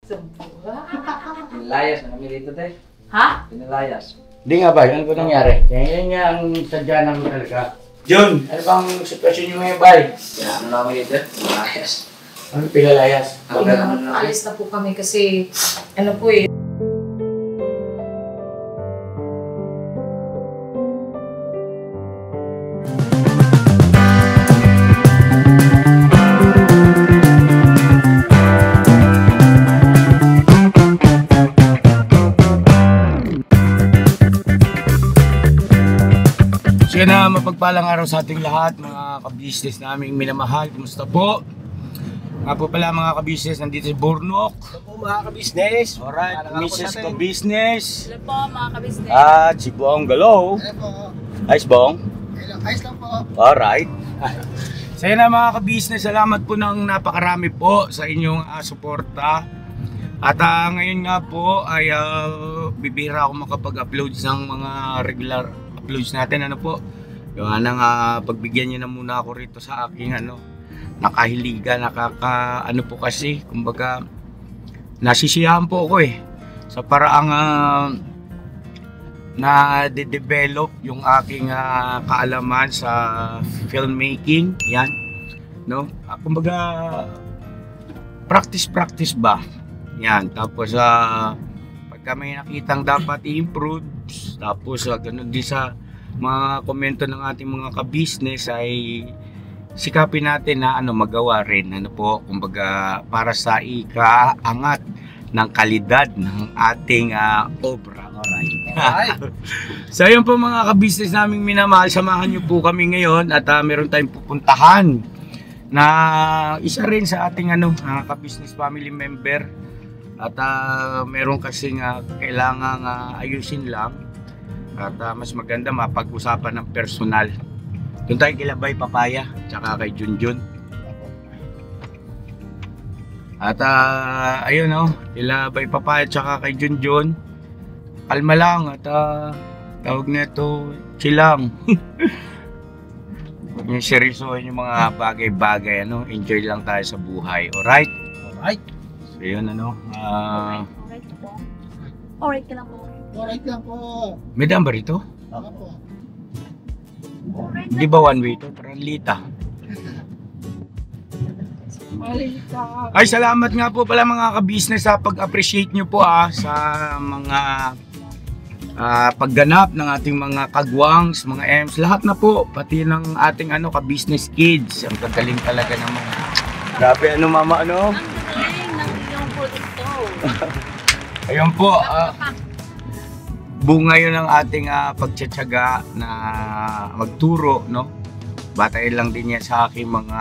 Pinalayas na kami dito, te. Ha? Pinalayas. Hindi nga ba? Ano po nangyari? Yan nga ang sadya namin talaga. John, ano bang sitwasyon nyo ngayon, bay? Kaya ano na kami dito? Pinalayas. Ano pinalayas? Alis na po kami kasi ano po eh. Sige na, mapagpalang araw sa ating lahat, mga ka-business naming minamahal. Kumusta po? Nga po pala mga ka-business, nandito si Burnok. Hello po mga ka-business. Alright, Mrs. Ka-business. Hello po mga kabisnes. At si Bong Galo. Hello po. Ayos, Bong? Ayos lang po. Alright. Sige na mga ka-business, salamat po ng napakarami po sa inyong suporta. At ngayon nga po ay bibira ako makapag-upload ng mga regular uploads natin. Ano po? Yung pagbigyan nyo na muna ako rito sa aking nakahiligan, ano po kasi, kumbaga nasisiyahan po ako sa paraang na-develop yung aking kaalaman sa filmmaking, yan, no? Kumbaga practice ba, yan. Tapos pagka may nakitang dapat i-improve, tapos ganun din sa mga komento ng ating mga ka-business ay sikapin natin na magawa rin, po, kumbaga para sa ikaangat ng kalidad ng ating obra. Alright. So yun po mga ka-business naming minamahal, samahan nyo po kami ngayon at meron tayong pupuntahan na isa rin sa ating ka-business family member at meron kasing kailangang ayusin lang at mas maganda mapag-usapan ng personal. Doon tayo kila Bay Papaya tsaka kay Junjun. At ayun kila Bay Papaya tsaka kay Junjun, kalma lang at tawag nito chilang. Huwag niyo seryosohin yung mga bagay-bagay, enjoy lang tayo sa buhay. Alright? Alright. So yun Alright po. Alright ka lang po. Alright lang po. may daan ba rito? Ako po. Di ba one way to? Parang lita. Ay, salamat nga po pala mga ka-business sa pag-appreciate nyo po sa mga pagganap ng ating mga kagwangs, mga M's, lahat na po, pati ng ating ka-business kids. Ang kagaling talaga ng mga grabe, mama, Ang galing ng iyong produkto. ayun po, bunga yun ng ating pagtsatsaga na magturo, batay lang din yan sa aking mga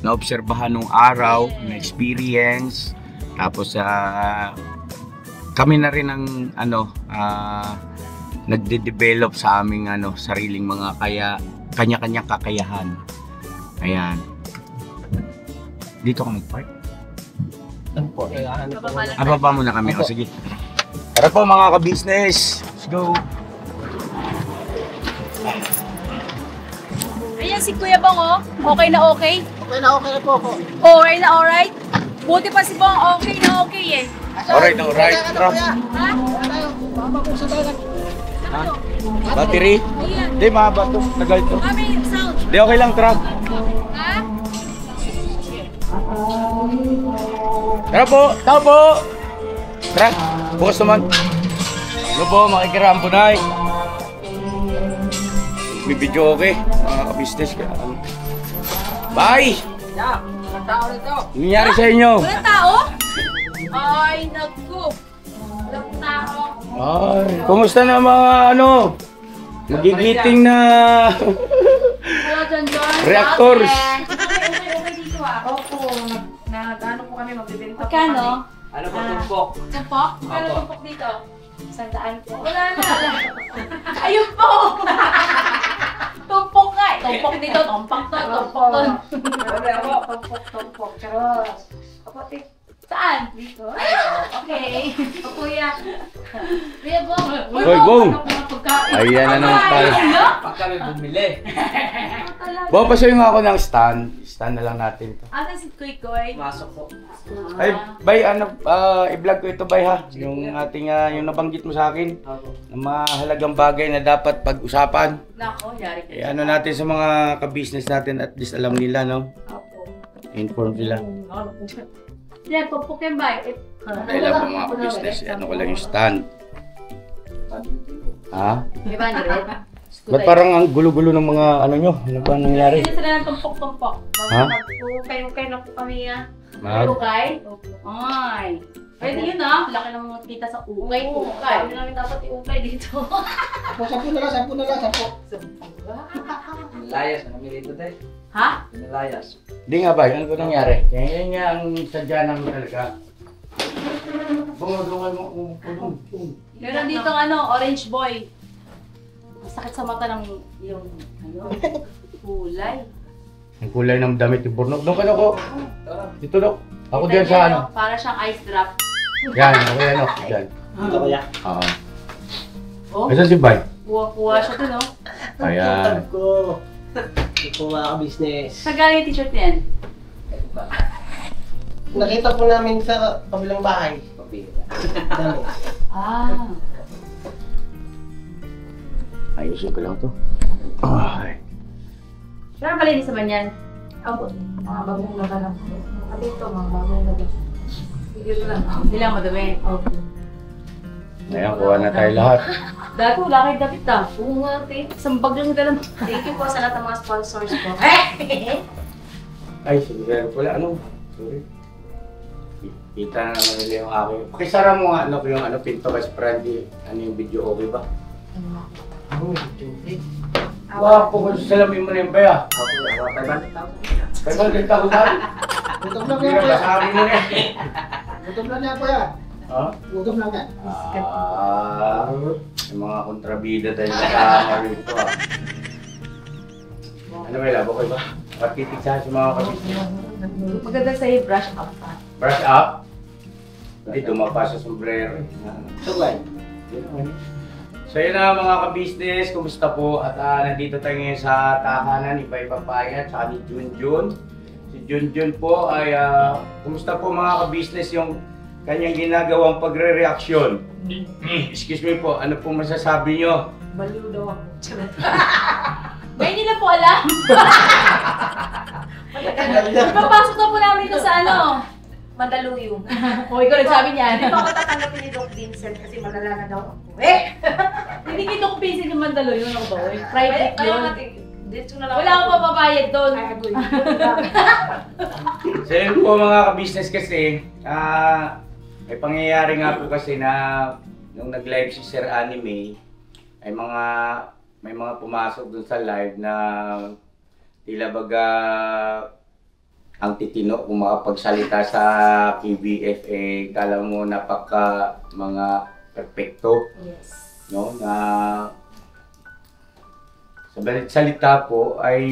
naobserbahan nung araw, na experience. Tapos kami na rin ang nagde-develop sa aming sariling mga kanya-kanyang kakayahan. Ayan. Dito ka mag-park? Ano po? Ababa muna kami. O sige. Tara po mga ka-business. Let's go. Ayan si Kuya Bong okay na okay? Okay na po ako. Okay na alright? Buti pa si Bong okay na okay eh. Alright. Tara. Ha? Tayo. Baba po sa dagat. Battery? Ayan. Hindi, mahaba to. Tagal to. Kami sound. Hindi, okay lang, truck. Ha? Tara po. Tao po. Truck. Bukas naman. Ano po, makikiram po na bibidyo okay. Mga ka-business ka. Bye! Yeah, walang tao rito. Ano nangyari sa inyo? Walang tao? Ay, naku. Walang tao. Ay, kumusta na mga magigiting na Hello, John. reactors? Okay dito Opo. Nag-ano po kami, magbibenta po kami. Magkano? Ano po, tumpok? Tumpok? Magkano tumpok dito? 100 po. Wala na. Ayun po. Tumpok nga eh. Tumpok dito, tumpok to, tumpok to. Tumpok. Charos. Kapatid. Saan? Dito. Okay. O kuya. Kuya Bong. Hoy, Bong! Ayan na naman tayo. Pag kami bumili. Bo, pasuyo nga ako ng stand. Stand na lang natin to. Asa si Kuy Koy? Masok po. Ay, bay, i-vlog ko ito, bay, ha? Yung ating, yung nabanggit mo sa akin. Opo. Ng mahalagang bagay na dapat pag-usapan. Nako, yari ka. Ano natin sa mga ka-business natin, at least alam nila, no? Opo. Inform sila. Yan, pupukin ba? Kailan pa mga ka-business, ano ko lang yung stand. Ha? Di ba, Red? Ba't parang ang gulo-gulo ng mga ano nyo? Ano ba nangyari? Hindi sila ng tumpok-tumpok. Ha? Magpukay-ukay na po kami ah. Mag? Ukay? Ay. Pwede yun ah. Laki ng mga kita sa ukay. Ukay. Hindi namin dapat iukay dito. 10 na lang, 10 na lang, 10. Layas na kami rito tayo. Ha? Layas. Di nga ba, ano ba nangyari? Yan nga ang sadya namin talaga. Bumulungan mo, Meron dito orange boy. Masakit sa mata ng yung kulay. ang kulay ng damit ni Bornok. Doon ka na ko. Dito, Dok. Ako Kita dyan niya, sa ano. Para siyang ice drop. Yan, ako yan, Dok. Dyan. Ito kaya. Oo. Oh, Asan si Bay? kuha siya dun oh. Ayan. ko. Ito po mga business. Saan galing yung t-shirt niyan? Nakita po namin sa kabilang bahay. Pabira. Dami. Ah. Ayusin ko lang to. Ay. Pero malinis naman yan. Opo. Mga bagong laga lang. At ito, mga bagong laga. Sige lang. Hindi lang madumi. Opo. Ayan, kuha na tayo lahat. Dati wala kayo dapat ah. Oo nga, ate. Isang bag lang dalang. Thank you po sa lahat ng mga sponsors ko. Ay, sige, wala ano. Sorry. Kita na naman nila yung aking. Pakisara mo nga yung pinto kasi para hindi yung video okay ba? Baka po kung salamin mo na yung baya. Ako, 500,000. 500,000. Gutom lang Hindi yan, na kuya. masabi mo na. Gutom lang yan, kuya. Ha? Gutom lang yan. Yung mga kontrabida tayo kasama rito ah. Ano may labo kayo ba? Patitig sa mga kapitid. Maganda sa'yo, brush up pa. Brush up? Hindi, dumapa sa sombrero. Sugay. So yun na mga ka-business, kumusta po? At nandito tayo ngayon sa tahanan ni Bay Papaya at ni Junjun. Si Junjun po ay, kumusta po mga ka-business yung kanyang ginagawang pagre-reaksyon? Excuse me po, ano po masasabi nyo? Baliw daw ako. May hindi na po alam. Ipapasok na po namin ito sa Mandaluyong. O, ikaw nagsabi niya. Hindi pa ako tatanggapin ni Doc Vincent kasi malala na daw ako. Hindi kita ko pisin yung Mandaluyong ako ba? Private Kaya yun. natin, dito na lang. Wala akong papabayad doon. Ay, agoy. So yun po mga ka-business kasi, may pangyayari nga po kasi na nung nag-live si Sir Anime, ay may mga pumasok dun sa live na tila baga ang titino kung makapagsalita sa PBF kala mo napaka mga perfecto. Yes. No, na sa salita po ay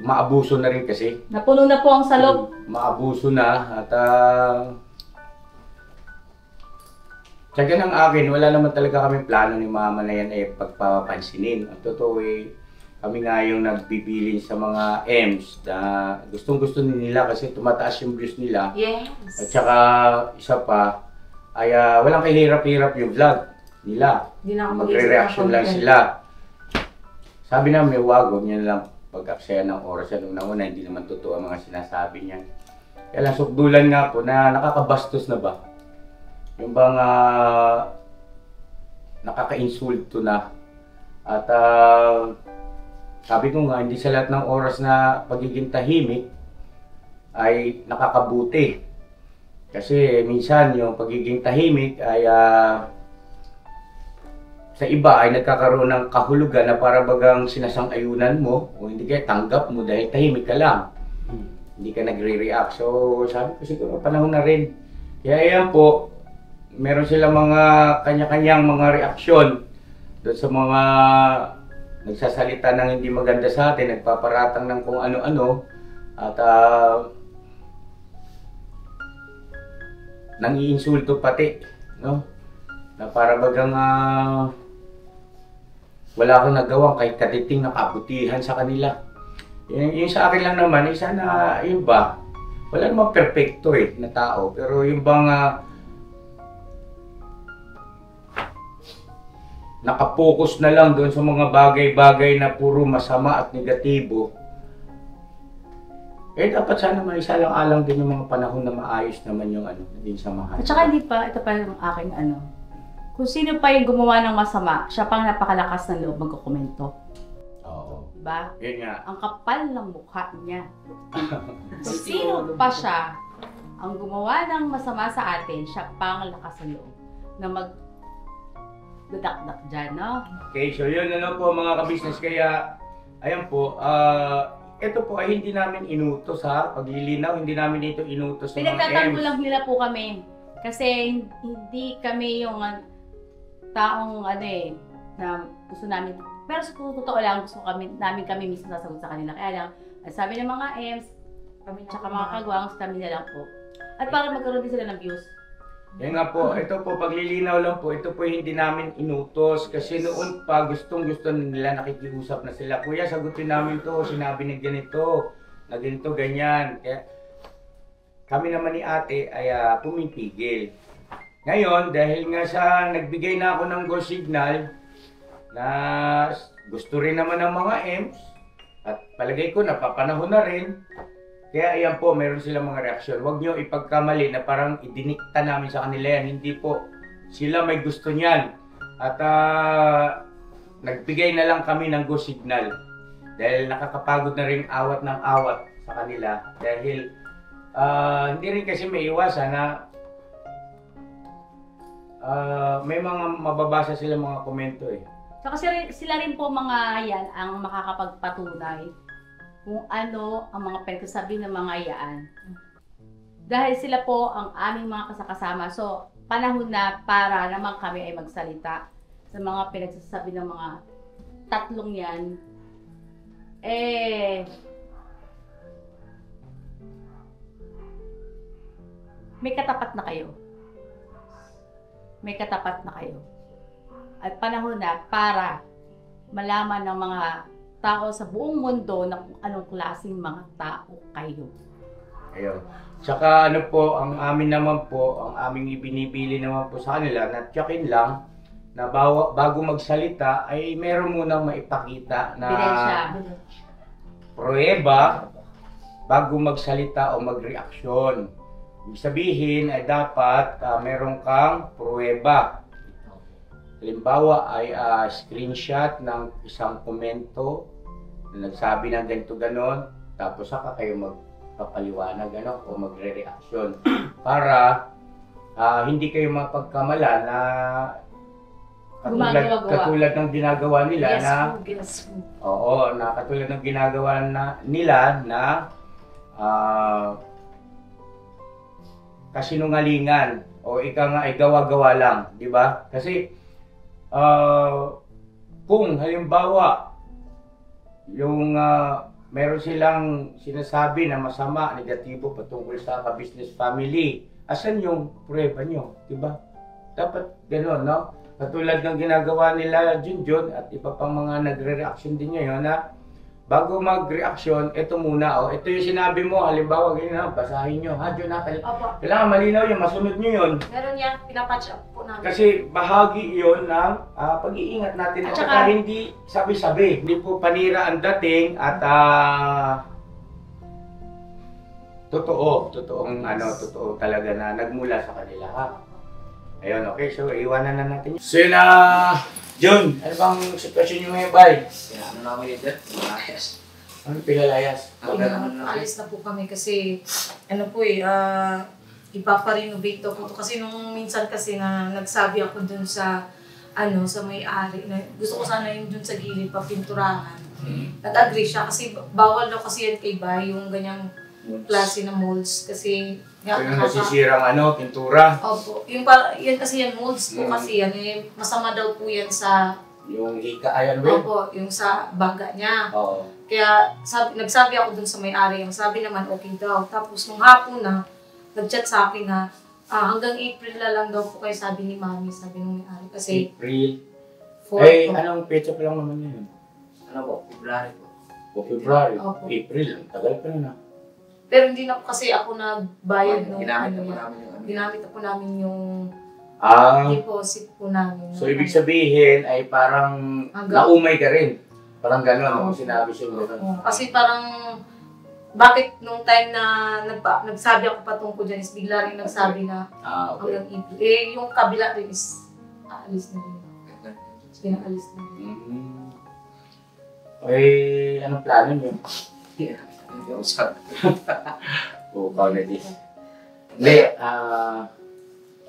maabuso na rin kasi. Napuno na po ang salog. Maabuso na at tsaga ng akin, wala naman talaga kami plano ni mama na yan pagpapansinin. Ang totoo kami nga yung nagbibilin sa mga M's na gustong-gusto nila kasi tumataas yung views nila. Yes. At saka isa pa ay walang kahirap-hirap yung vlog nila. Hindi na ako Magre-reaction lang sila. Sabi namin, wag niya lang pag-aksaya ng oras yan. Una-una, hindi naman totoo ang mga sinasabi niya. Kaya lang, sukdulan nga po na nakakabastos na ba? Yung bang nakaka-insulto na. At sabi ko nga, hindi sa lahat ng oras na pagiging tahimik ay nakakabuti. Kasi minsan yung pagiging tahimik ay sa iba ay nagkakaroon ng kahulugan na para bagang sinasang-ayunan mo o hindi kaya tanggap mo dahil tahimik ka lang. Hindi ka nagre-react. So sabi ko siguro panahon na rin. Kaya yan po, meron silang mga kanya-kanyang mga reaksyon doon sa mga nagsasalita ng hindi maganda sa atin, nagpaparatang ng kung ano-ano at nang-iinsulto pati, no? Na para bagang wala akong nagawa kahit katiting na kabutihan sa kanila. Yung sa akin lang naman, sana yun ba, wala namang perfecto na tao, pero yung bang nakapokus na lang doon sa mga bagay-bagay na puro masama at negatibo, dapat sana may isalang-alang din yung mga panahon na maayos naman yung naging samahan. At saka hindi pa, ito pa yung aking kung sino pa yung gumawa ng masama, siya pang napakalakas ng loob magkukomento. Oo. Diba? Yun nga. Ang kapal ng mukha niya. Sino pa siya ang gumawa ng masama sa atin, siya pang lakas ng loob na magdadakdak dyan, no? Okay, so yun po mga kabisnes. Kaya, ayan po, ito po ay hindi namin inutos paglilinaw, hindi namin ito inutos sa mga Pinagtatanggol lang nila po kami. Kasi hindi kami yung taong na gusto namin. Pero sa totoo lang, gusto namin kami mismo nasagot sa kanila. Kaya lang, ang sabi ng mga EMS, tsaka mga kagwangs, kami na lang po. At para magkaroon din sila ng views. Yan nga po, ito po, paglilinaw lang po, ito po hindi namin inutos. Kasi noon pa, gustong-gusto nila, nakikiusap na sila. Kuya, sagutin namin to, sinabi na ganito, ganyan. Kaya, kami naman ni ate ay pumipigil. Ngayon, dahil nga sa nagbigay na ako ng go signal, na gusto rin naman ng mga EMS, at palagay ko napapanahon na rin. Kaya ayan po, meron silang mga reaksyon. Huwag nyo ipagkamali na parang idinikta namin sa kanila yan. Hindi po. Sila may gusto niyan. At nagbigay na lang kami ng go signal. Dahil nakakapagod na rin awat ng awat sa kanila. Dahil hindi rin kasi may iwasan na may mga mababasa silang mga komento So kasi sila rin po mga yan ang makakapagpatunay kung ano ang mga pinagsasabi ng mga yaan. Dahil sila po ang aming mga kasakasama. So panahon na para naman kami ay magsalita sa mga pinagsasabi ng mga tatlong yan. May katapat na kayo. May katapat na kayo. At panahon na para malaman ng mga tao sa buong mundo na kung anong klaseng mga tao kayo. Ayun. Tsaka ang amin naman po, ang aming ibinibili naman po sa kanila, na tsakin lang, na bago magsalita, ay meron munang maipakita na pruweba bago magsalita o magreaksyon. Ibig sabihin ay dapat meron kang pruweba. Halimbawa ay screenshot ng isang komento na nagsabi ng ganito ganon, tapos saka kayo magpapaliwanag o magre-reaksyon para hindi kayo mapagkamala na katulad ng ginagawa nila katulad ng ginagawa nila na kasinungalingan o ika nga ay gawa-gawa lang, di ba? Kasi kung halimbawa yung meron silang sinasabi na masama, negatibo patungkol sa ka-business family, asan yung pruweba nyo, di ba? Dapat gano'n, no? Katulad ng ginagawa nila Junjun at iba pang mga nagre-reaction din ngayon na bago mag-reaction, ito muna, ito yung sinabi mo, halimbawa, ganyan, basahin nyo, Jonathan. Kailangan malinaw yun, masunod nyo yun. Meron yan, pinapatch up po namin. Kasi bahagi yun ng pag-iingat natin at saka hindi sabi-sabi. Hindi po panira ang dating at totoo talaga na nagmula sa kanila, ha? Ayun, okay, so iwanan na natin yun. So yun John, ano bang sitwasyon nyo ngayon, Bay? Ano namin dito? Malayas. Ano pilalayas? Alis na po kami kasi ipaparenovate po ito. Kasi nung minsan kasi na nagsabi ako dun sa sa may-ari na gusto ko sana yung dun sa gilid papinturahan. Nag-agree siya kasi bawal daw kasi yan kay Bay yung ganyang klase na molds kasi yung nasisirang pintura. Opo. Yan kasi yan molds po kasi yan masama daw po yan sa yung hika ayan ba? Opo, yung sa baga niya. Oo. Kaya nagsabi ako dun sa may-ari, ang sabi naman okay daw. Tapos nung hapon na nag-chat sa akin na Hanggang April na lang daw po kayo sabi ni Mami, sabi nung may-ari. Kasi April. 4 Eh, po. anong petsa pa lang naman yun? Ano po, February po. O February, Opo. April, tagal pa na. Pero hindi na po kasi ako nagbayad nung Ginamit ano na po yan. namin yung ano. Ginamit na po namin yung deposit po namin. So ibig sabihin ay parang naumay ka rin. Parang gano'n, kung sinabi siya gano'n. Kasi parang, bakit nung time na nagsabi ako patungkol dyan is bigla rin nagsabi na Okay. hanggang April. Eh, yung kabila rin is aalis na rin. Pinaalis na rin. Eh, anong plano niyo? Hindi ako sa... Oo, already. Hindi,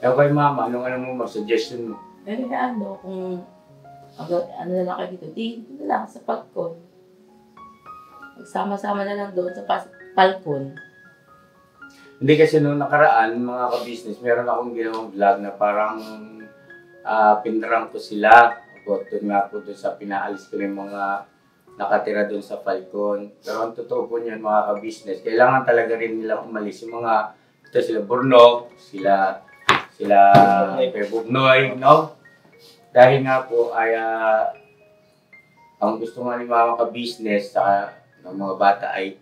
ewan kay Mama, ano mo suggestion mo? Eh, ano, kung ano na lang kayo dito, dito na lang sa Falcon. Magsama-sama na lang doon sa Falcon. Hindi kasi nung nakaraan, mga ka-business, meron akong ginawang vlog na parang pinrang ko sila. Doon nga po doon sa pinaalis ko yung mga nakatira doon sa Falcon. Pero ang totoo po niyan mga ka-business, kailangan talaga rin nilang umalis. Yung mga, ito sila Burnok, sila Bugnoy, no? Dahil nga po ay ang gusto nga ni mga ka-business sa ng mga bata ay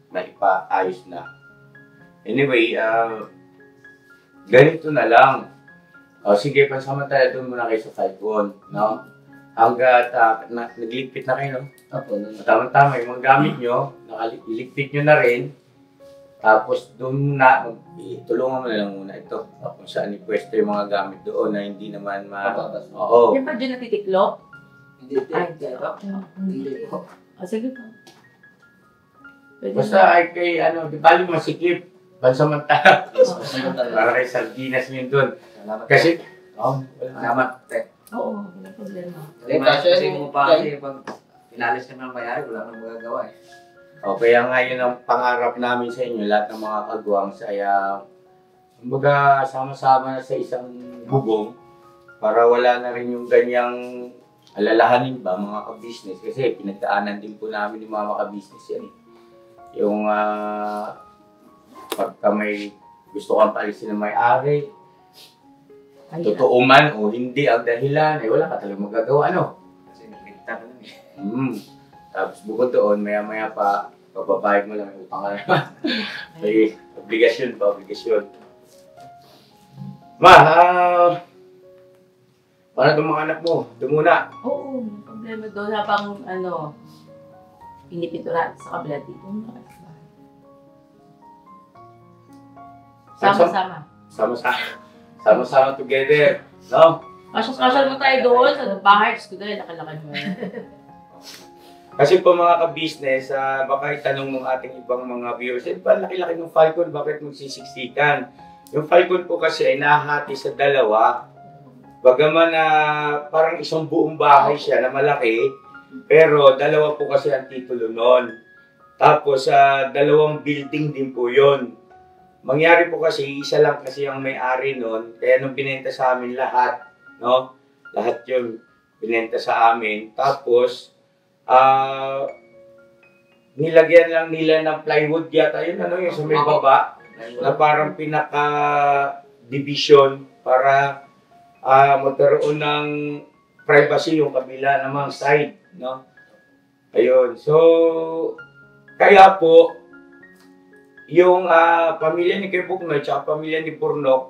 maipaayos na. Anyway, ganito na lang. O sige, pansamantala doon muna kayo sa Falcon, no? Hanggat nagligpit na kayo, no? Opo. Tama-tama, yung mga gamit nyo, nakaligpit nyo na rin. Tapos doon na, tulungan mo na lang muna ito. Kung saan ipwesto yung mga gamit doon na hindi naman Oo. Yan pa dyan natitiklop? Hindi po. Ay, Hindi po. sige po. Pwede Basta na. ay kay, di bali masikip. Pansamantala. Para kay sardinas yun doon. Salamat. Kasi, Salamat. Oo, wala problema. Kasi mo pa kasi pag pinalis ka ng bayari, wala nang magagawa eh. kaya nga yun ang pangarap namin sa inyo, lahat ng mga kagwang saya, kumbaga sama-sama na sa isang bubong para wala na rin yung ganyang alalahanin ba mga ka-business kasi pinagdaanan din po namin yung mga ka-business yan eh. Yung pagka may gusto kang paalisin ng may-ari, totoo man o hindi ang dahilan, wala ka talagang magagawa, ano? Kasi nagligtan na eh. Tapos bukod doon, maya-maya pa, pababayad mo lang, may utang ka naman. May obligasyon pa, obligasyon. Ma, paano itong mga anak mo? Doon muna. Oo, may problema doon habang pinipintura sa kabila dito. Sama-sama. Sama-sama together, no? Kasyas-kasyas mo tayo doon sa bahay. Diyos ko dahil, laki-laki mo. Kasi po mga ka-business, baka itanong ng ating ibang mga viewers, ba laki-laki ng Falcon, bakit magsisiksikan? Yung Falcon po kasi ay nahati sa dalawa. Bagaman na parang isang buong bahay siya na malaki, pero dalawa po kasi ang titulo nun. Tapos dalawang building din po yun. Mangyari po kasi, isa lang kasi ang may-ari nun, kaya nung binenta sa amin lahat, no? Lahat yun binenta sa amin. Tapos, nilagyan lang nila ng plywood yata yun, yung sa may baba, na parang pinaka-division para magkaroon ng privacy yung kabila namang side, no? Ayun, so, kaya po, yung pamilya ni Kuya Bugnoy at pamilya ni Burnok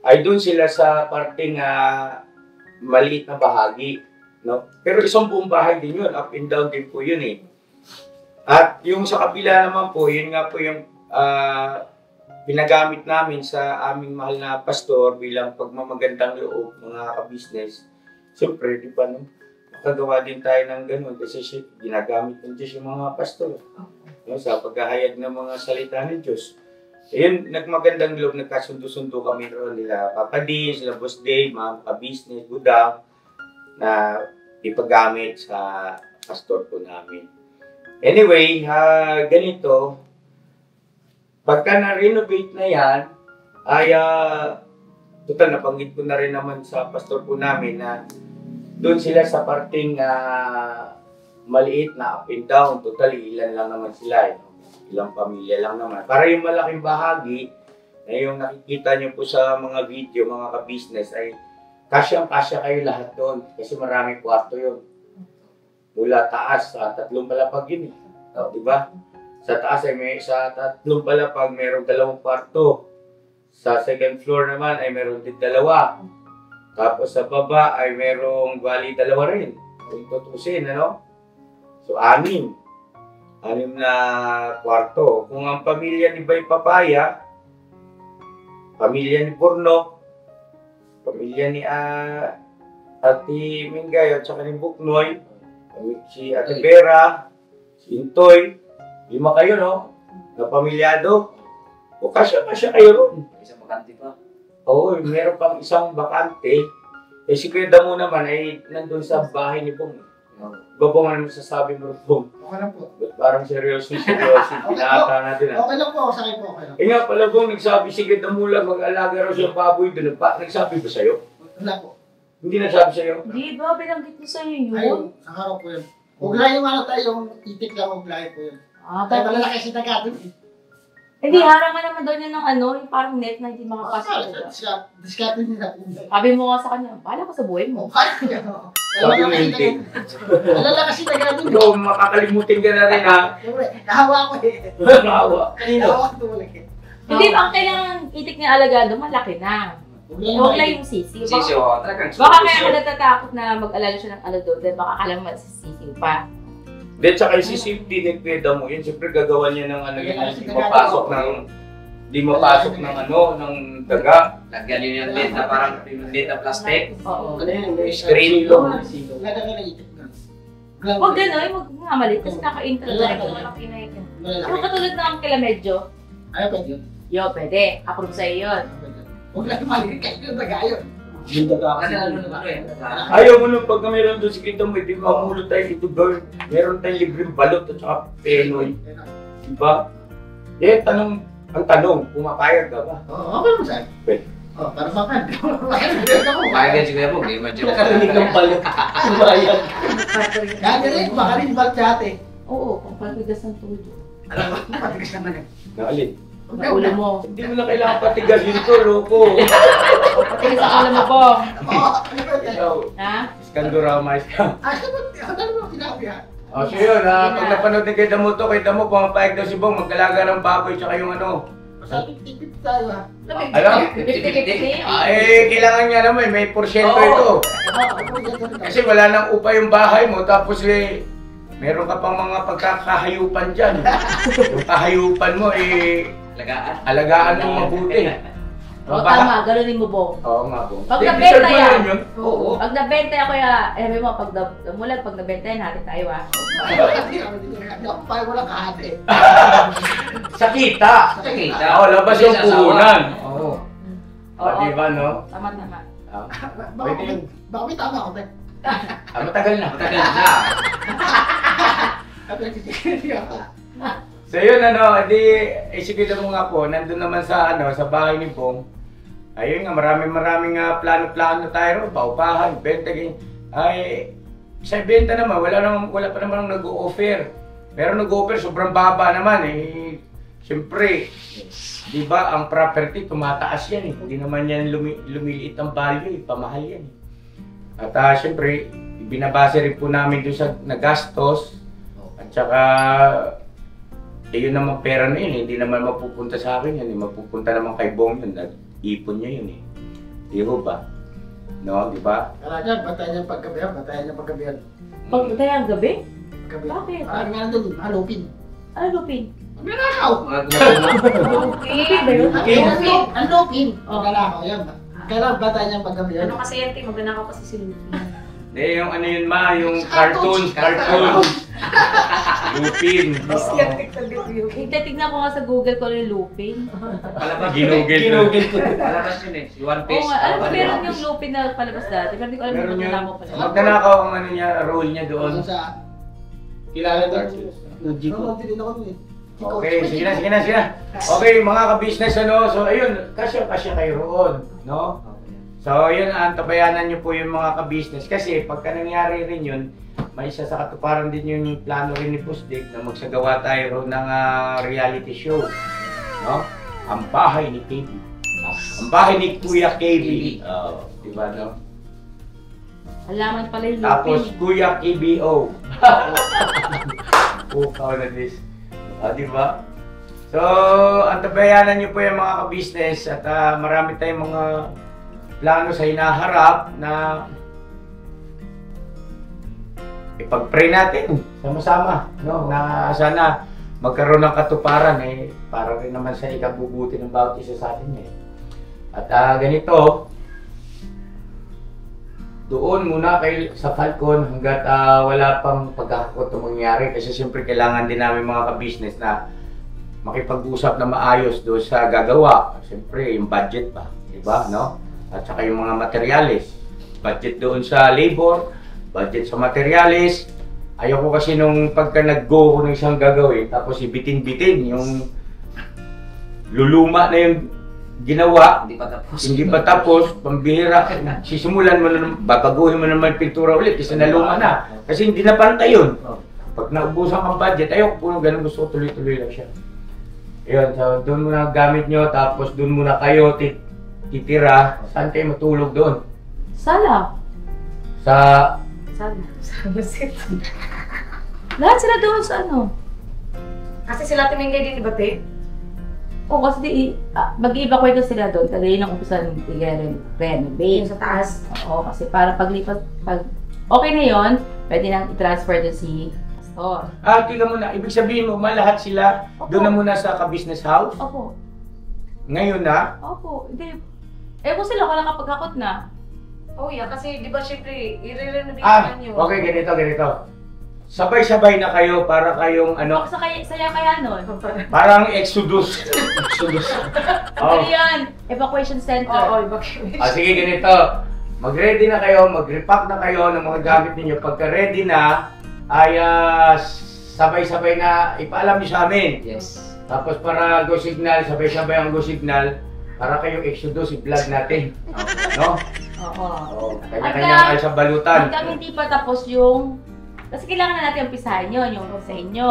ay doon sila sa parting maliit na bahagi, no? Pero isang buong bahay din yun, up and down din po yun eh. At yung sa kabila naman po, yun nga po yung pinagamit namin sa aming mahal na pastor bilang pagmamagandang loob mga ka-business. Siyempre, di ba, no? Makagawa din tayo ng ganun kasi ginagamit ng Diyos yung mga pastor. No, sa paghahayag ng mga salita ng Diyos. Ayun, nagmagandang loob, nagkasundo-sundo kami roon nila Papa D, sila Boss Dave, mga ka-business, Budang, na ipagamit sa pastor po namin. Anyway, ganito, pagka na-renovate na yan, ay, total, napanggit ko na rin naman sa pastor po namin na doon sila sa parting maliit na up and down, totally ilan lang naman sila, ilang pamilya lang naman. Para yung malaking bahagi, na yung nakikita nyo po sa mga video, mga ka-business, ay kasyang-kasya kayo lahat doon. Kasi maraming kwarto yun. Mula taas, sa 3 palapag yun eh. Diba? Sa taas ay sa 3 palapag, mayroong 2 kwarto. Sa second floor naman ay mayroong din 2. Tapos sa baba ay mayroong bali 2 rin. Kung tutusin, ano? So, 6 na kwarto. Kung ang pamilya ni Bay Papaya, pamilya ni Burno, pamilya ni Ate Mingay at saka ni Buknoy, si Ate Vera, si Intoy, 5 kayo, no? Na pamilyado. O kasya kayo ron. Isang bakante pa. Oo, meron pang isang bakante. Eh si Kuya Damo naman ay nandun sa bahay ni Bong. Babong, ano masasabi mo, Bong? Okay lang po. Parang seryoso. Pinata natin, Okay lang po, sa akin po, okay lang. Eh nga pala, Bong, nagsabi si Kuya Damo lang mag-alaga raw siya baboy doon. Nagsabi ba sa'yo? Wala po. Hindi nagsabi sa'yo? Di ba, binanggit ko sa'yo yun? Ayun, sa harap po yun. Huwag lang yung ano tayo, yung itik lang, huwag lang po yun. Tayo malalaki si Tagatin. Hindi, harangan naman daw niya ng ano, yung parang net na hindi makapasok. Discarding nila po. Sabi mo nga sa kanya, bahala ka sa buhay mo. Sabi mo hindi. Alala kasi Tagatin. Ikaw, makakalimutin ka na rin, ha? Siyempre, nahawa ko eh. Nakawa. Nahawa ko tumalak eh. Hindi, ang kailangan itik niya alagado, malaki na. Huwag lang yung sisi. Sisi, oh, talagang Baka kaya ka natatakot na mag-alala siya ng ano doon, dahil baka kalang masisisi pa. Then, tsaka yung safety ni Kuya Damo, yun, siyempre gagawa niya ng ano yun, di mapasok ng ano, ng daga. Lagyan yun yung lid na parang lid na plastic. Oo. Screen lo. Wala ka na itik na. Huwag gano'n, huwag nga malit, kasi kakain talaga ito. Malaki na yun. Yung katulad ng kila medyo, Ayaw pa yun. pwede. Approve sa'yo yun. Huwag lang maliit kayo yung tagayon. Kasi ano naman eh. Ayaw mo nung pagka meron doon si Kita mo, di ba mulo tayo dito girl, meron tayong libreng balot at saka penoy. Diba? Eh, ang tanong, pumapayag ka ba? Oo, okay naman sa'yo. Pwede. Oo, para makan. Kaya din siguro mo, hindi man joke. Nakarinig ng balot. Sumayag. Kaya rin, makarin balot sa ate. Oo, kung pagbigas ng tulo. Alam mo, patigas naman eh. Naalin? Ang ulo mo. Hindi mo na kailangan patigas yun to, loko. Patigas ang ulo mo po. Oo, ano ba yan? Ikaw, Ha? iskandorama ikaw. Ano mo sinabi ha? O, so yun, pag napanood ni Kuya Damo to, Kuya Damo, pumapayag daw si Bong, magkalaga ng baboy tsaka yung ano. Sabi, tipid tayo ha. Alam? 50-50? Kailangan niya naman, may porsyento ito. Kasi wala nang upa yung bahay mo, tapos meron ka pang mga pagkakahayupan dyan. Yung kahayupan mo, Lagaan. alagaan mo mabuti. Oo, tama. Galunin mo, Bong. Oo nga, Bong. Pag Eh, nabenta deserve mo yan. rin yun. Oo. Pag nabenta ako sabi mo, pag nabenta yan, natin tayo ha. Hindi ako payo walang kahati. Sa kita. Sa kita. Oo, labas yung puhunan. Oo. Oo. Diba, no? Tama. Pwede yun. Baka may tama ako, Tek. Matagal na. Matagal na. So yun isipin mo nga po, nandun naman sa sa bahay ni Bong. Ayun nga, maraming plano-plano tayo, paupahan, benta ganyan. Ay, sa benta naman, wala pa naman nag-o-offer. Pero nag-o-offer, sobrang baba naman eh. Siyempre, di ba, ang property tumataas yan eh. Hindi naman yan lumiliit ang value pamahal yan eh. At siyempre, binabase rin po namin doon sa nagastos. At saka, yun naman pera na yun, hindi naman mapupunta sa akin yan, mapupunta naman kay Bong yun, nag-ipon niya yun eh. Di ba? No, di ba? Kaya dyan, batayan niyang paggabihan. Pagpunta yung gabi? Gabi. Bakit? Parang nga nandun, halupin. Ano lupin? Nanakaw! Lupin ba yun? Ang lupin! Oh. Nanakaw, yan. Kailangan batayan niyang paggabihan. Ano kasi yan, magnanakaw kasi si Luffy. Yung ano yun yung cartoon. Lupin. Tignan ko nga sa Google ko yung lupin. Palabas Ginugil ko. Palabas yun eh. One Oo Piece. nga, alam ko meron yung lupin na palabas dati, pero hindi ko alam Meron kung yun. ano mo pala. Magnanakaw ang ano niya, role niya doon. Ano sa... Kilala doon. Ano, din ako nun eh. Okay, sige na. Okay, mga ka-business so ayun, kasya kayo roon, no? So yun, antabayanan niyo po yung mga ka-business kasi pagka nangyari rin yun, may isa sa katuparan din yung plano rin ni Pusdik na magsagawa tayo roon ng reality show, no? ang bahay ni KB. Ang bahay ni Kuya KB. Diba, no? Halaman pala yung Tapos, lupin. Kuya KBO. Pukaw na this. Diba? So, antabayanan niyo po yung mga ka-business at marami tayong mga plano sa hinaharap na ipag-pray natin sama-sama, no? Na sana magkaroon ng katuparan para rin naman sa ikabubuti ng bawat isa sa atin At ganito, doon muna sa Falcon hanggat wala pang pagkakakoto mangyari kasi siyempre kailangan din namin mga ka-business na makipag-usap na maayos doon sa gagawa. Siyempre yung budget pa, diba, no? At saka yung mga materyales. Budget doon sa labor, budget sa materyales. Ayoko kasi nung pagka nag-go ko ng isang gagawin, tapos ibitin-bitin yung luluma na yung ginawa, hindi pa tapos, pambihira, sisimulan mo na, babaguhin mo naman pintura ulit kasi naluma na. Kasi hindi na pantay yun. Pag naubusan kang budget, ayoko po ganun, gusto ko tuloy-tuloy lang siya. Ayun, so doon muna gamit nyo, tapos doon muna kayo titira. Saan kayo matulog doon? Sala. Sa... Sa Masit. Lahat sila doon sa ano. Kasi sila tumingay din, di ba, te? O kasi mag-evacuate ko sila doon. Kaya yun ang umpisan i-renovate. Yung sa taas. Oo, kasi para paglipat, pag okay na yun, pwede nang i-transfer doon si Pastor. tika muna. Ibig sabihin mo, lahat sila doon na muna sa ka-business house? Opo. Ngayon na? Opo. Hindi. Kung sila ko nakapagkakot na. Oh, yeah, kasi di ba syempre, i-renovate naman yun. Okay, ganito. Sabay-sabay na kayo para kayong ano, Saya kaya nun. parang exodus. Ano yan? Evacuation center. Oo, evacuation. Sige, ganito. Mag-ready na kayo, mag-repack na kayo ng mga gamit ninyo. Pagka ready na, ay sabay-sabay na ipaalam niyo sa amin. Yes. Tapos para go signal, sabay-sabay ang go signal, para kayong exodus, i-vlog natin. No? Oo. Kanya-kanya kayo sa balutan. Hanggang hindi pa tapos yung... Kasi kailangan na natin umpisahan yun, yung sa inyo.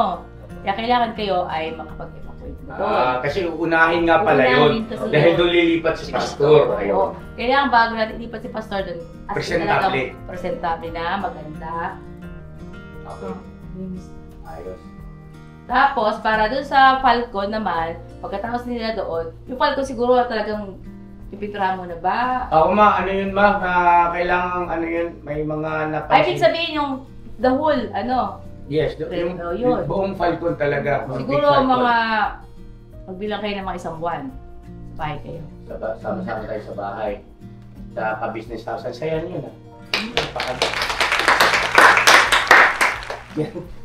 Kaya kailangan kayo ay makapag-evacuate doon. Kasi unahin nga pala yun. Dahil doon lilipat si Pastor. Ayun. Kailangan bago natin ilipat si Pastor doon. Presentable. Presentable na, maganda. Okay. Ayos. Tapos, para doon sa Falcon naman, pagkatapos nila doon, yung Falcon siguro talagang pipinturahan mo na ba? Ano yun ma? Kailangan ano yun, may mga napansin. Ay, ibig sabihin yung the whole, ano? Yes, Yun. yung buong Falcon talaga. Siguro mga, magbilang kayo ng mga isang buwan. Sa bahay kayo. Sama-sama tayo sa bahay. Sa ka-business house. Ang saya niyo na.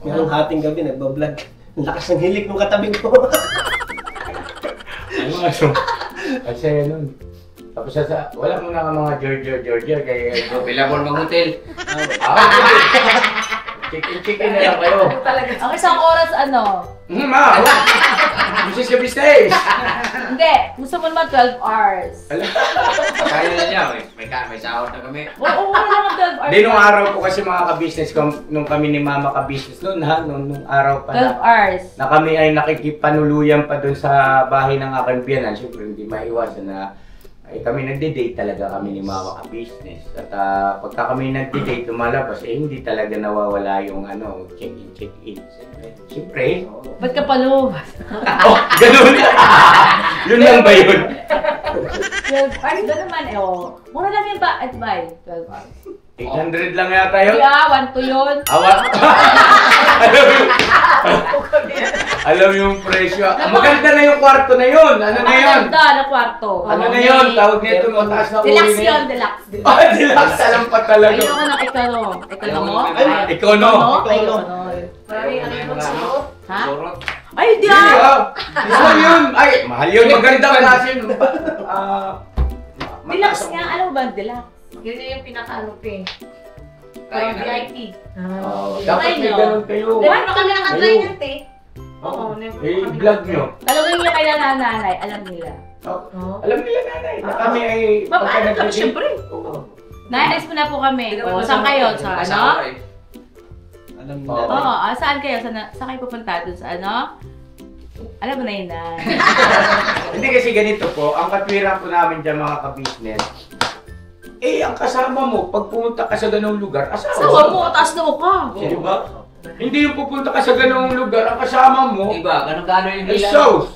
Merong hating gabi, nagbablog. Ang lakas ng hilik ng katabi ko. Ang saya nun. Tapos wala mo na mga Georgia, kaya... Available mag hotel. Chicken na lang kayo. Ang isang oras, ano? Ma! Business ka business! Hindi, gusto mo naman 12 hours. Kaya na niya, may sahod na kami. Oo, wala naman 12 hours. Hindi, nung araw po kasi mga ka-business, nung kami ni Mama ka-business noon ha, nung araw pa 12 hours. na kami ay nakikipanuluyan pa doon sa bahay ng aking biyanan. Siyempre, hindi maiwasan na kami nagde-date talaga kami ni Mama ka-business. At pagka kami nagde-date, lumalabas, hindi talaga nawawala yung check-in, check-in. Siyempre. Ba't ka palubas? Ganun! Yun lang ba yun? 12 hours ba naman, mura lang yung ba? At ba? 12 hours. 800 lang yata yun. Yeah, 1 to yun. Alam yung presyo. Maganda na yung kwarto na yun. Ano na yun? Maganda na kwarto. Ano na yun? Tawag nito, mataas na uli Deluxe na yun, deluxe. Deluxe. Alam pa talaga. Ayoko ng ikaw. Ikaw mo? Ikono. Ayoko. Maraming ano yung magsuot. Ha? Sorot. Ay, di Mahal yun. Ay, mahal yun. Maganda klase yun. Deluxe nga. Alam mo ba ang deluxe? Yun yung pinaka-ano pa eh. Kaya na. VIP. Dapat may ganun kayo. Diba, baka nakatry yan, te? Oo, never. Vlog nyo. Talagin niyo kay nanay, alam nila. Alam nila nanay. Na kami ay Paano ka? Siyempre. Nais mo na po kami. Saan kayo? Sa ano? Alam Oo. nila. Saan kayo? Saan kayo pupunta? Doon sa ano? Alam mo na yun na. Hindi kasi ganito po, ang katwiran po namin dyan mga ka-business, ang kasama mo, pag pumunta ka sa ganung lugar, Asawa mo, taas na ka. Di ba? Hindi yung pupunta ka sa ganung lugar, ang kasama mo, Iba, ganun-gano'n yung ay nila. sauce.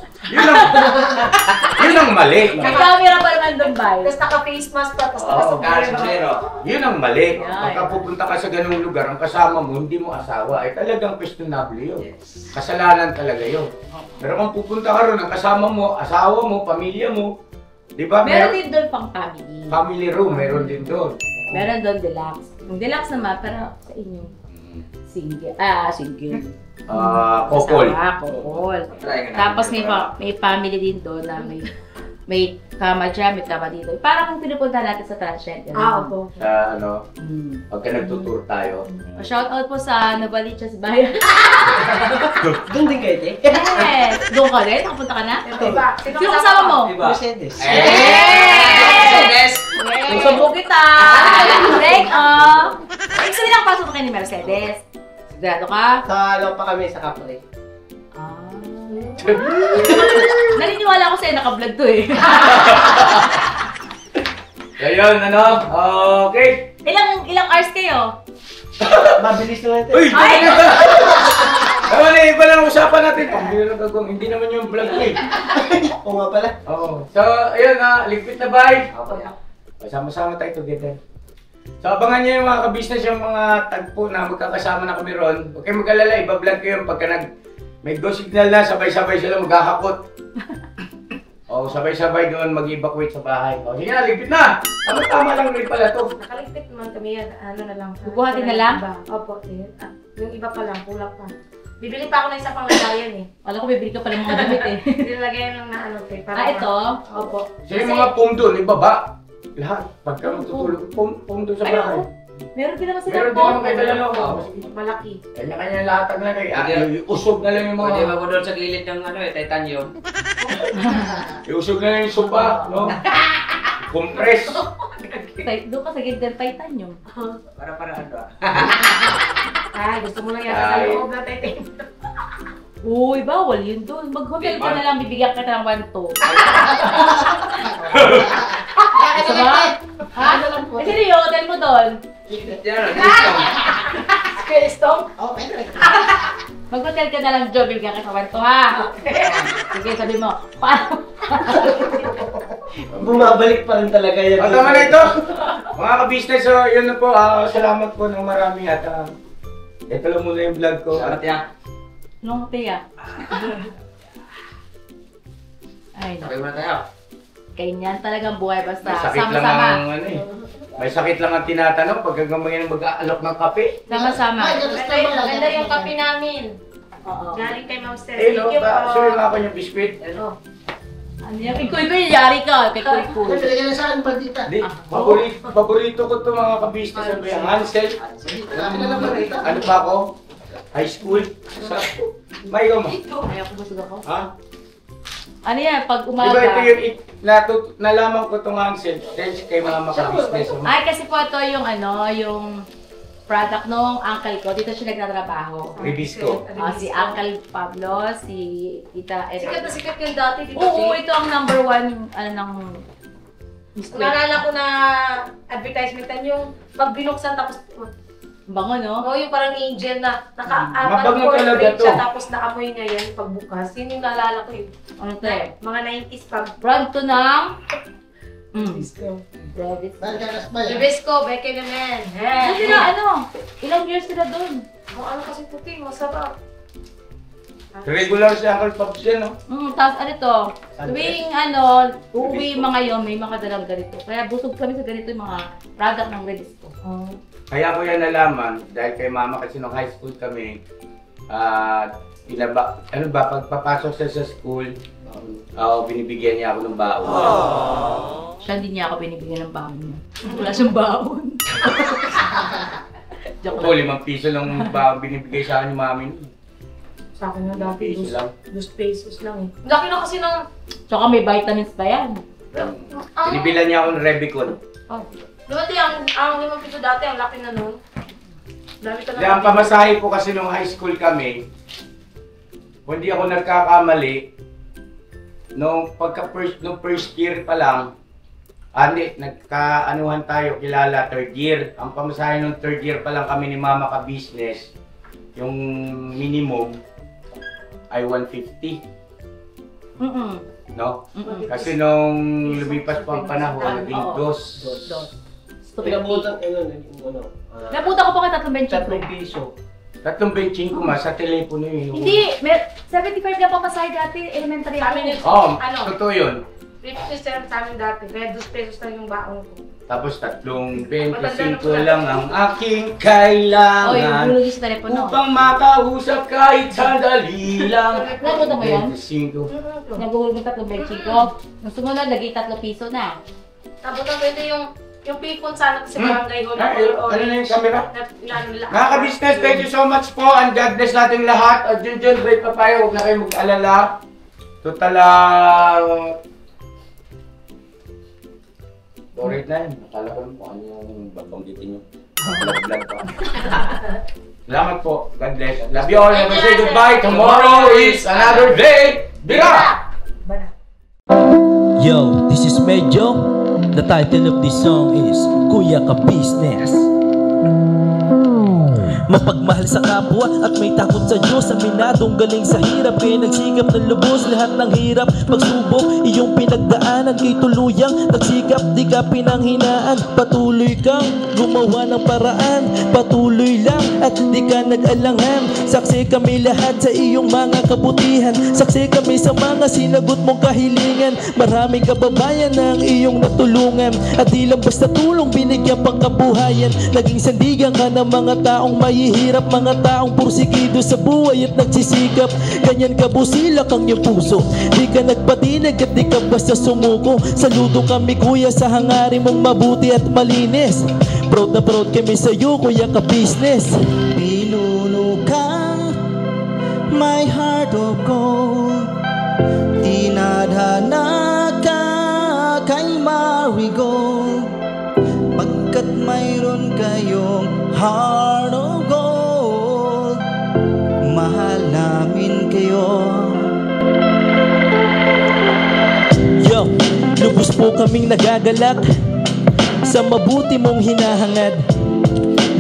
Yun ang mali. May camera pa naman doon, bay. Tapos naka-face mask pa, tapos Oo, naka-sombrero. kasero. Yun ang mali. Yeah. Pagka pupunta ka sa ganung lugar, ang kasama mo, hindi mo asawa, ay talagang questionable yun. Yes. Kasalanan talaga yun. Pero kung pupunta ka ron, ang kasama mo, asawa mo, pamilya mo, di ba? Meron din doon pang family. Family room, meron din doon. Meron doon deluxe. Yung deluxe naman, pero sa inyo, single. Single. Couple. Asawa, couple. Try ka na. Tapos may family din doon na may kama dyan, may kama dito. Parang kung pinupunta natin sa transgender. Opo. Sa ano, Mm. pagka nagtutour tayo. Shout out po sa Novaliches Bayan. Doon din kayo, te? Yes! Doon ka rin? Nakapunta ka na? Iba. Sino kasama mo? Iba. Mercedes. Mercedes! Susubo kita! Break off! Ibig sabihin lang pasok kayo ni Mercedes. Sigurado ka? Sa ano pa kami sa Kapre. Naniniwala ko sa'yo, naka-vlog to eh. Ngayon, ano? Okay. Ilang hours kayo? Mabilis lang ito. Uy! Tama na, iba lang usapan natin. Hindi na gagawin. Hindi naman yung vlog ko eh. Oo nga pala. Oo. So, ayun na. Ligpit na bye. Okay. Sama-sama tayo together. So, abangan nyo yung mga ka-business, yung mga tagpo na magkakasama na kami ron. Huwag kayong mag-alala, iba-vlog ko yun pagka may go signal na, sabay-sabay sila maghahakot. O, sabay-sabay doon mag-evacuate sa bahay. O, sige na, ligpit na! Tama lang rin pala to. Nakaligpit naman kami yan. Ano na lang. Bubuhatin na lang? Iba. Opo, yun. Yung iba pa lang, kulang pa. Bibili pa ako ng isa pang lagayan eh. Alam ko, bibili ka pala ng mga damit eh. Nilagayan lang na ano eh. Ito? Opo. So, yung mga foam doon, ibaba. Lahat. Pagka matutulog, foam doon sa bahay. Meron din naman sila Meron din naman kayo dalawa. Malaki. Kanya-kanya latag na kayo. Usog na lang yung mga... Pwede ba mo doon sa gilid ng titanium? Usog na lang yung sopa, no? Compress. Doon ka sa gilid ng titanium. Para ano ah. Ay, gusto mo lang yata sa Ay. loob na tayo. Uy, bawal yun doon. Mag-hotel ka na lang, bibigyan ka ng 1-2. Gusto ba? Ha? Eh, sino yung hotel mo doon? Yan, discount. Stone? Oo, pwede. Mag-hotel ka na lang, Joe, bibigyan ka ng 1-2, ha? Sige, sabi mo, paano? Bumabalik pa rin talaga yan. O, tama na ito. Mga ka-business, so yun na po. Salamat po ng marami at ito lang muna yung vlog ko. Salamat yan. Anong hotel ah? Ay, Sabay muna tayo. ganyan talagang buhay basta May sakit lang sama-sama. ang ano eh. May sakit lang ang tinatanong pag gagawin ng mag-aalok ng kape. Sama-sama. Ganda yung kape namin. Oo. Galing kay Ma'am Steph. Eh, no, Thank you po. sure nga ako yung biscuit. Ano? Ano yan? Ikoy-koy, yari ka. Kay-koy-koy. Pwede ka na sa akin, paldita. Di, paborito ko to mga ka-business. Ano yan? Hansel. Marami na lang paldita. Ano ba ako? High school? May mo. Ayaw ko busog ako. Ha? Ano yan? Pag Diba umaga. ito yung nalaman ko itong Hansel dahil kay mga maka-business. Ay, kasi po ito yung ano, yung product nung uncle ko. Dito siya nagtatrabaho. Ribisco. Si Uncle Pablo, si Tita Sikat na sikat yung dati, di ba? Oo, ito ang number one, ano, ng biscuit. Naalala ko na advertisement yung pag binuksan tapos Bango, no? yung parang angel na Mabango talaga to. siya tapos naamoy niya yan pagbukas. Yun yung naalala ko yun. Ano to eh? Mga 90s pag Brand to ng... disco. David. Dahil ka nas ba yan? Ribisco, Becky naman. Ano sila, ano? Ilang years sila doon? Ano kasi puti, masarap. Regular si Uncle Pops yan, no? Tapos ano to? Tuwing ano, uuwi mga yun, may mga dalang ganito. Kaya busog kami sa ganito yung mga product ng Redisco. Kaya ko yan nalaman dahil kay mama kasi nung high school kami, pagpapasok siya sa school, binibigyan niya ako ng baon. Siya hindi niya ako binibigyan ng baon niya. Wala siyang baon. Joke Ako, lang. 5 piso lang baon binibigay sa akin ni mami. Sa akin na dati, Piso lang. 2 pesos lang eh. Laki na kasi ng... Tsaka may vitamins pa yan. Binibilan niya ako ng Rebicon. Dati ang 5 piso dati, ang laki na nun. Dami ka Kaya ang pamasahe ko kasi nung high school kami, kung di ako nagkakamali, nung first year pa lang, nagkaanuhan tayo, kilala, third year. Ang pamasahe nung third year pa lang kami ni Mama Ka-Business, yung minimum ay 150. No? Kasi nung lumipas pa ang panahon, naging dos. Pinabutan, Napunta ko pa kay 3 piso. 3.25 sa telepono yun. Hindi, 75 na pamasay dati, elementary ako. Oo, totoo yun. 50% sa amin dati, kaya 2 pesos lang yung baon ko. Tapos 3.25 lang ang aking kailangan. O, yung bulog yung sa telepono. Upang makausap kahit sandali lang. Napunta mo yun? 25. Naguhulog ng 3.25. Nung sumunod, naging 3 piso na. Tapos ang pwede yung pipon sana sa barangay hall. Ano na yung camera? Mga Mga ka-business, thank you so much po and God bless nating lahat. At yun, break pa tayo, huwag na kayo mag-alala. Total, Dorate na yun. Nakala ko lang kung ano yung babanggitin nyo. Vlog pa. Salamat po. God bless. Love you all. Never say goodbye. Tomorrow is another day. Bira! Yo, this is Medyo. The title of this song is Kuya Ka-Business. Mapagmahal sa kapwa at may takot sa Diyos. Aminadong galing sa hirap, kaya nagsikap ng lubos. Lahat ng hirap, pagsubok, iyong pinagdaanan. Kay tuluyang nagsikap, di ka pinanghinaan. Patuloy kang gumawa ng paraan. Patuloy lang at di ka nag-alangan. Saksi kami lahat sa iyong mga kabutihan. Saksi kami sa mga sinagot mong kahilingan. Maraming kababayan na ang iyong natulungan. At di lang basta tulong, binigyan pang kabuhayan. Naging sandigan ka ng mga taong mahihirap, mga taong pursigido sa buhay at nagsisikap. Ganyan ka busilak ang iyong puso, di ka nagpatinag at di ka basta sumuko. Saludo kami kuya sa hangarin mong mabuti at malinis. Proud na proud kami sa iyo Kuya Ka-Business. Pinunukang my heart of gold, tinadhana ka kay Marigold. Pagkat mayroon kayong heart of gold, mahal namin kayo. Yo, lubos po kaming nagagalak sa mabuti mong hinahangad.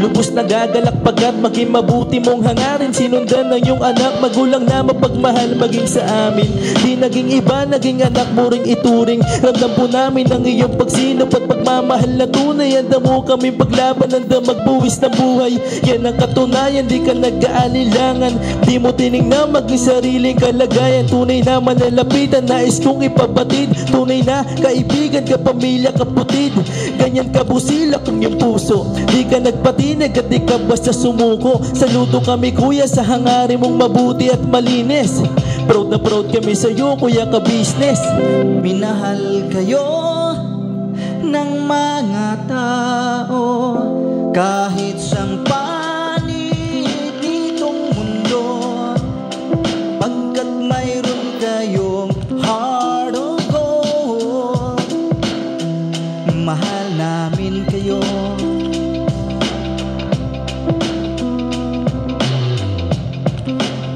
Lubos nagagalak pagkat maging mabuti mong hangarin. Sinundan ng iyong anak, magulang na mapagmahal maging sa amin. Di naging iba, naging anak mo ring ituring. Ramdam po namin ang iyong pagsinop at pagmamahal na tunay. Handa mo kami paglaban, handa magbuwis ng buhay. Yan ang katunayan, di ka nag-aalilangan. Di mo tinignan maging sariling kalagayan. Tunay na manalapitan, nais kong ipabatid. Tunay na kaibigan, kapamilya, kaputid. Ganyan kabusilak ang iyong puso, di ka nagpatinag at di ka basta sumuko. Saludo kami kuya sa hangarin mong mabuti at malinis. Proud na proud kami sa iyo Kuya Ka-Business. Minahal kayo ng mga tao kahit siyang panig nitong mundo. Pagkat mayroon kayong heart of gold, mahal namin kayo.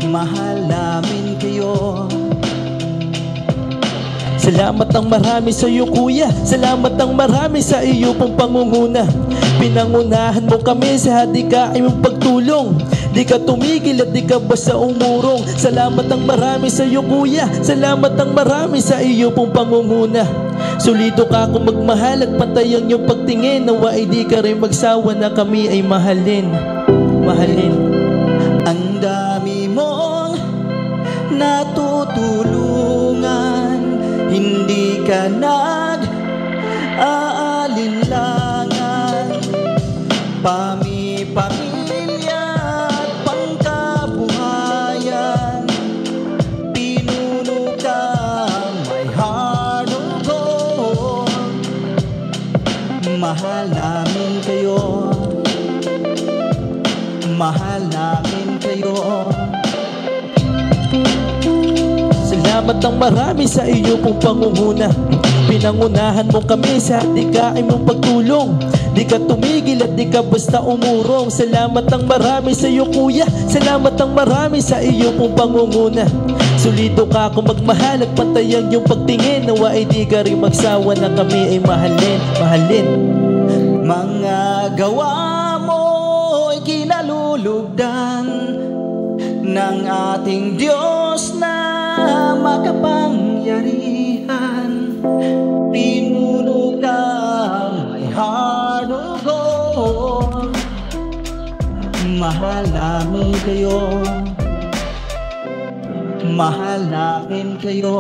Mahal namin kayo. Salamat ang marami sa iyo kuya, salamat ang marami sa iyo pong pangunguna. Pinangunahan mo kami sa hadikain mong pagtulong. Di ka tumigil at di ka basta umurong. Salamat ang marami sa iyo kuya, salamat ang marami sa iyo pong pangunguna. Solido ka kung magmahal at pantay ang iyong pagtingin. Nawa ay di ka rin magsawa na kami ay mahalin. Mahalin. Ang dami mong natutulungan, hindi ka nag-aalinlangan. Pamilya at pangkabuhayan, pinuno ka may heart of gold. Mahal namin kayo, mahal namin kayo. Salamat ang marami sa iyo pong pangunguna. Pinangunahan mo kami sa dikain mong pagtulong. Di ka tumigil at di ka basta umurong. Salamat ng marami sa iyo kuya, salamat ng marami sa iyo pong pangunguna. Solido ka kung magmahal at pantayang yung pagtingin. Nawa ay di ka rin magsawa na kami ay mahalin, mahalin. Mga gawa mo ay kinalulugdan ng ating Diyos na makapangyarihan. Pinuno ka may harugo. Mahal namin kayo, mahal namin kayo.